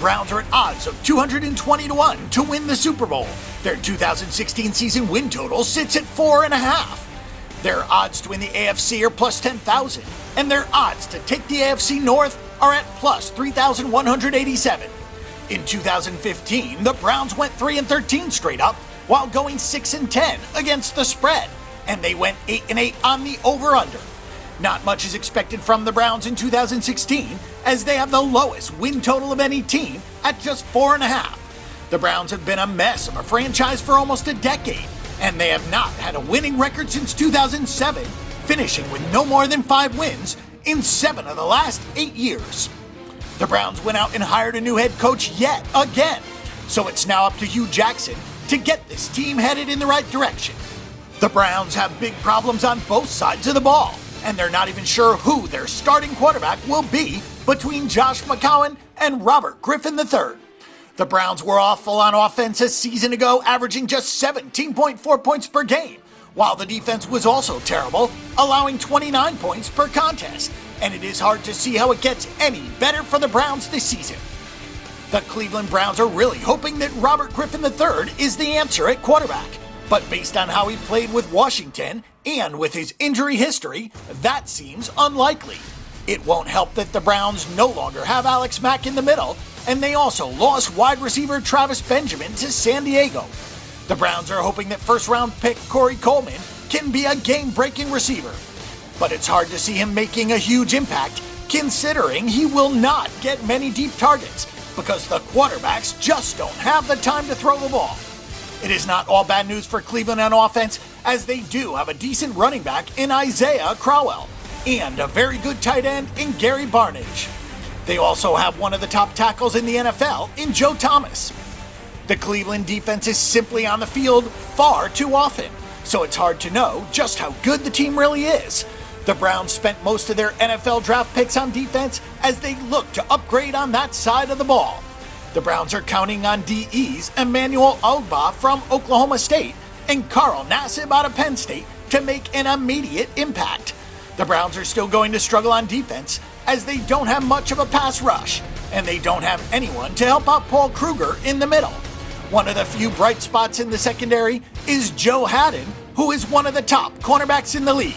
Browns are at odds of 220 to 1 to win the Super Bowl. Their 2016 season win total sits at 4.5. Their odds to win the AFC are plus 10,000, and their odds to take the AFC North are at plus 3,187. In 2015, the Browns went 3-13 straight up, while going 6-10 against the spread, and they went 8-8 on the over-under. Not much is expected from the Browns in 2016, as they have the lowest win total of any team at just 4.5. The Browns have been a mess of a franchise for almost a decade, and they have not had a winning record since 2007, finishing with no more than 5 wins in 7 of the last 8 years. The Browns went out and hired a new head coach yet again, so it's now up to Hugh Jackson to get this team headed in the right direction. The Browns have big problems on both sides of the ball, and they're not even sure who their starting quarterback will be between Josh McCown and Robert Griffin III. The Browns were awful on offense a season ago, averaging just 17.4 points per game, while the defense was also terrible, allowing 29 points per contest, and it is hard to see how it gets any better for the Browns this season. The Cleveland Browns are really hoping that Robert Griffin III is the answer at quarterback, but based on how he played with Washington and with his injury history, that seems unlikely. It won't help that the Browns no longer have Alex Mack in the middle, and they also lost wide receiver Travis Benjamin to San Diego. The Browns are hoping that first-round pick Corey Coleman can be a game-breaking receiver, but it's hard to see him making a huge impact considering he will not get many deep targets because the quarterbacks just don't have the time to throw the ball. It is not all bad news for Cleveland on offense, as they do have a decent running back in Isaiah Crowell and a very good tight end in Gary Barnidge. They also have one of the top tackles in the NFL in Joe Thomas. The Cleveland defense is simply on the field far too often, so it's hard to know just how good the team really is. The Browns spent most of their NFL draft picks on defense as they look to upgrade on that side of the ball. The Browns are counting on DEs Emmanuel Ogbah from Oklahoma State and Carl Nassib out of Penn State to make an immediate impact. The Browns are still going to struggle on defense as they don't have much of a pass rush, and they don't have anyone to help out Paul Kruger in the middle. One of the few bright spots in the secondary is Joe Haden, who is one of the top cornerbacks in the league.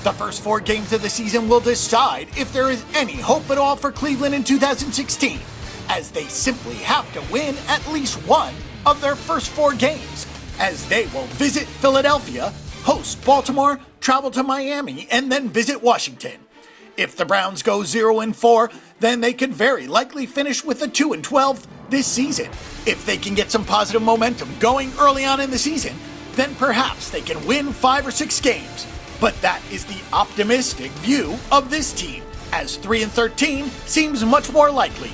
The first 4 games of the season will decide if there is any hope at all for Cleveland in 2016, as they simply have to win at least one of their first 4 games, as they will visit Philadelphia, host Baltimore, travel to Miami, and then visit Washington. If the Browns go 0-4, then they could very likely finish with a 2-12 this season. If they can get some positive momentum going early on in the season, then perhaps they can win 5 or 6 games. But that is the optimistic view of this team, as 3-13 seems much more likely.